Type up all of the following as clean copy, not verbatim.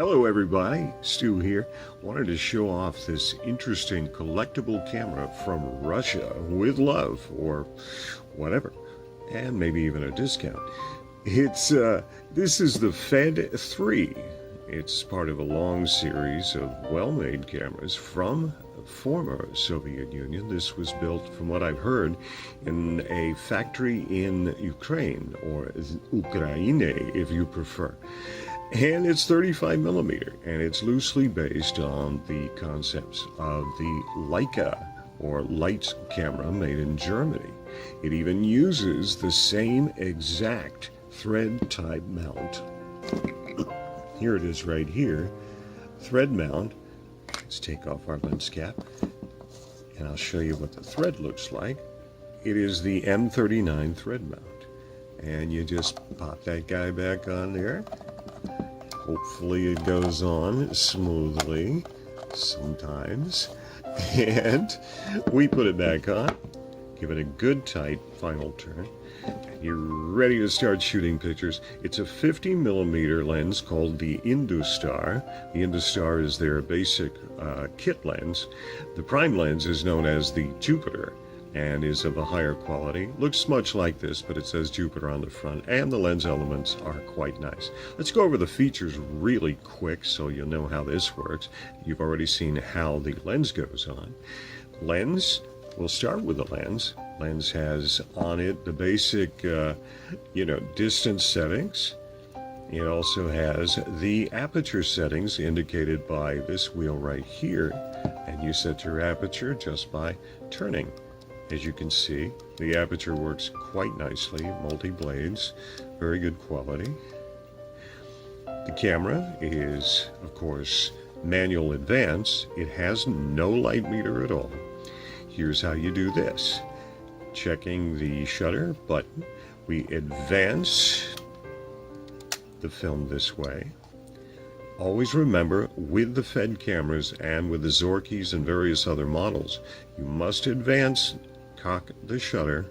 Hello everybody, Stu here. Wanted to show off this interesting collectible camera from Russia with love, or whatever, and maybe even a discount. This is the Fed 3. It's part of a long series of well-made cameras from former Soviet Union. This was built, from what I've heard, in a factory in Ukraine, or Ukraine if you prefer. And it's 35 millimeter, and it's loosely based on the concepts of the Leica, or light camera, made in Germany. It even uses the same exact thread type mount. Here it is right here, thread mount. Let's take off our lens cap, and I'll show you what the thread looks like. It is the M39 thread mount, and you just pop that guy back on there. Hopefully it goes on smoothly sometimes, and we put it back on, give it a good tight final turn, and you're ready to start shooting pictures. It's a 50 millimeter lens called the Industar. The Industar is their basic kit lens. The prime lens is known as the Jupiter and is of a higher quality. Looks much like this, but it says Jupiter on the front, and the lens elements are quite nice. Let's go over the features really quick so you'll know how this works. You've already seen how the lens goes on. We'll start with the lens. Lens has on it the basic, distance settings. It also has the aperture settings indicated by this wheel right here, and you set your aperture just by turning. As you can see, the aperture works quite nicely, multi-blades, very good quality. The camera is, of course, manual advance. It has no light meter at all. Here's how you do this. Checking the shutter button, we advance the film this way. Always remember, with the Fed cameras and with the Zorkis and various other models, you must advance, cock the shutter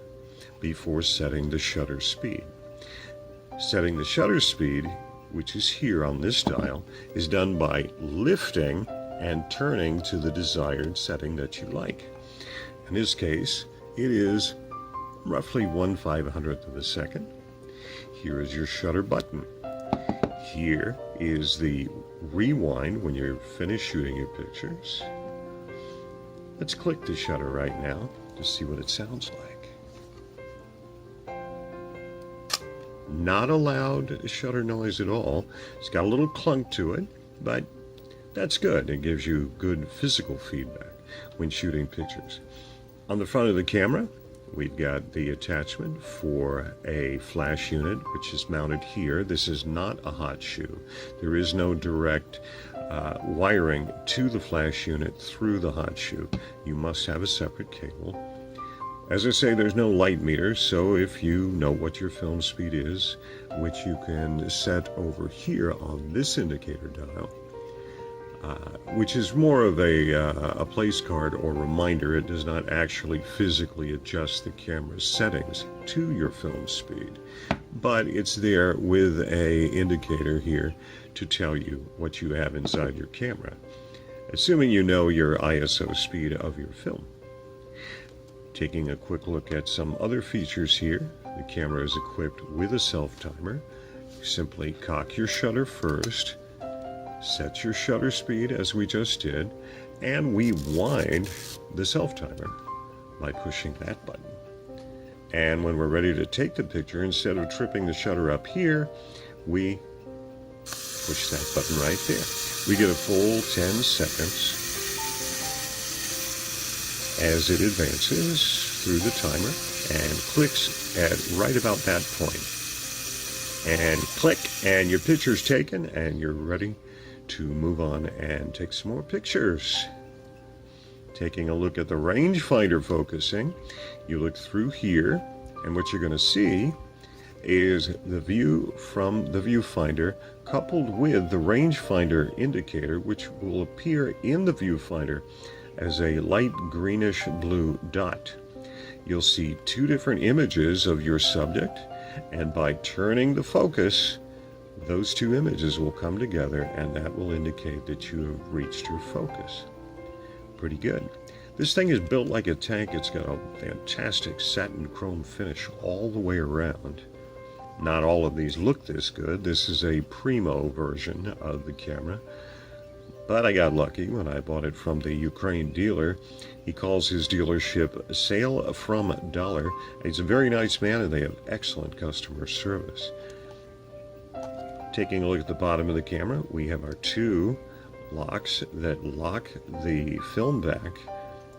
before setting the shutter speed. Setting the shutter speed, which is here on this dial, is done by lifting and turning to the desired setting that you like. In this case, it is roughly 1/500th of a second. Here is your shutter button. Here is the rewind when you're finished shooting your pictures. Let's click the shutter right now to see what it sounds like. Not a loud shutter noise at all. It's got a little clunk to it, but that's good. It gives you good physical feedback when shooting pictures. On the front of the camera, we've got the attachment for a flash unit, which is mounted here. This is not a hot shoe. There is no direct wiring to the flash unit through the hot shoe. You must have a separate cable. As I say, there's no light meter, so if you know what your film speed is, which you can set over here on this indicator dial, which is more of a place card or reminder. It does not actually physically adjust the camera's settings to your film speed, but it's there with a indicator here to tell you what you have inside your camera, assuming you know your ISO speed of your film. Taking a quick look at some other features here, the camera is equipped with a self-timer. You simply cock your shutter first, set your shutter speed as we just did, and we wind the self-timer by pushing that button. And when we're ready to take the picture, instead of tripping the shutter up here, we push that button right there. We get a full 10 seconds as it advances through the timer and clicks at right about that point. And click, and your picture's taken, and you're ready to move on and take some more pictures. Taking a look at the rangefinder focusing, you look through here, and what you're going to see is the view from the viewfinder coupled with the rangefinder indicator, which will appear in the viewfinder as a light greenish blue dot. You'll see two different images of your subject, and by turning the focus, those two images will come together, and that will indicate that you have reached your focus. Pretty good. This thing is built like a tank. It's got a fantastic satin chrome finish all the way around. Not all of these look this good. This is a primo version of the camera, but I got lucky when I bought it from the Ukraine dealer. He calls his dealership Sale from Dollar. He's a very nice man, and they have excellent customer service. Taking a look at the bottom of the camera, we have our two locks that lock the film back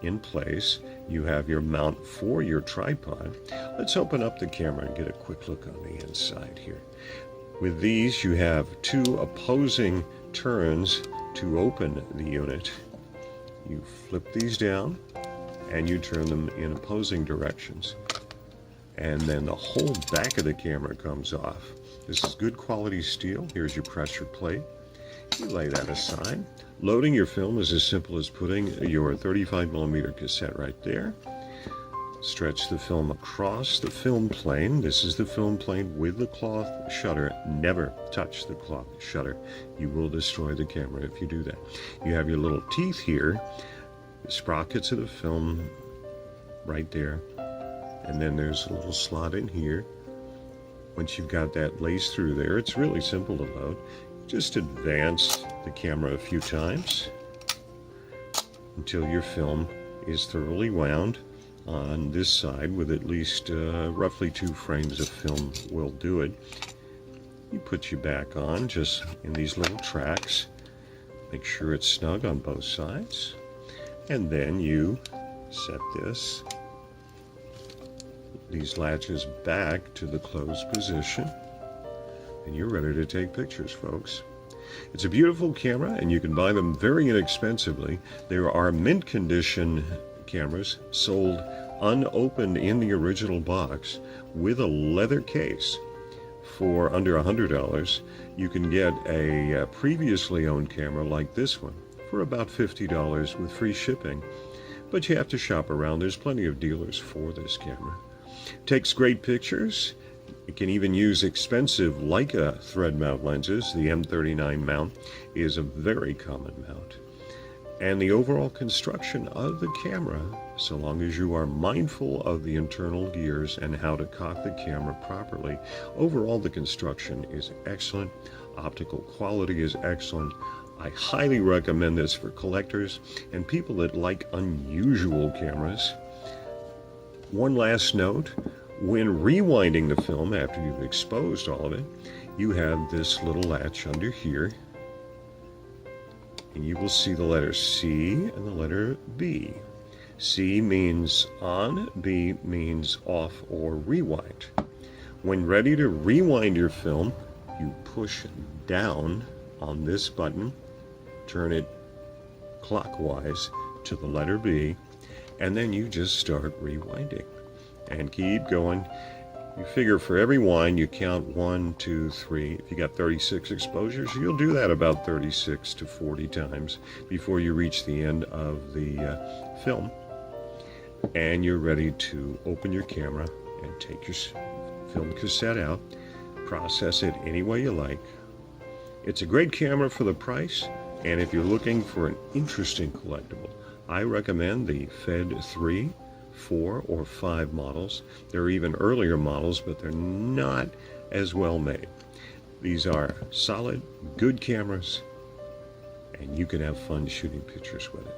in place. You have your mount for your tripod. Let's open up the camera and get a quick look on the inside here. With these, you have two opposing turns to open the unit. You flip these down and you turn them in opposing directions, and then the whole back of the camera comes off. This is good quality steel. Here's your pressure plate. You lay that aside. Loading your film is as simple as putting your 35mm cassette right there. Stretch the film across the film plane. This is the film plane with the cloth shutter. Never touch the cloth shutter. You will destroy the camera if you do that. You have your little teeth here, the sprockets of the film right there, and then there's a little slot in here. Once you've got that laced through there, it's really simple to load. Just advance the camera a few times until your film is thoroughly wound on this side with at least roughly 2 frames of film will do it. You put your back on just in these little tracks. Make sure it's snug on both sides. And then you set these latches back to the closed position, and you're ready to take pictures, folks. It's a beautiful camera, and you can buy them very inexpensively. There are mint condition cameras sold unopened in the original box with a leather case for under $100. You can get a previously owned camera like this one for about $50 with free shipping, but you have to shop around. There's plenty of dealers for this camera. Takes great pictures. It can even use expensive Leica thread mount lenses. The M39 mount is a very common mount. And the overall construction of the camera, so long as you are mindful of the internal gears and how to cock the camera properly, overall the construction is excellent. Optical quality is excellent. I highly recommend this for collectors and people that like unusual cameras. One last note, when rewinding the film after you've exposed all of it, you have this little latch under here, and you will see the letter C and the letter B. C means on, B means off or rewind. When ready to rewind your film, you push down on this button, turn it clockwise to the letter B, and then you just start rewinding and keep going. You figure for every wind you count 1, 2, 3. If you got 36 exposures, you'll do that about 36 to 40 times before you reach the end of the film, and you're ready to open your camera and take your film cassette out, process it any way you like. It's a great camera for the price, and if you're looking for an interesting collectible, I recommend the Fed 3, 4, or 5 models. There are even earlier models, but they're not as well made. These are solid, good cameras, and you can have fun shooting pictures with it.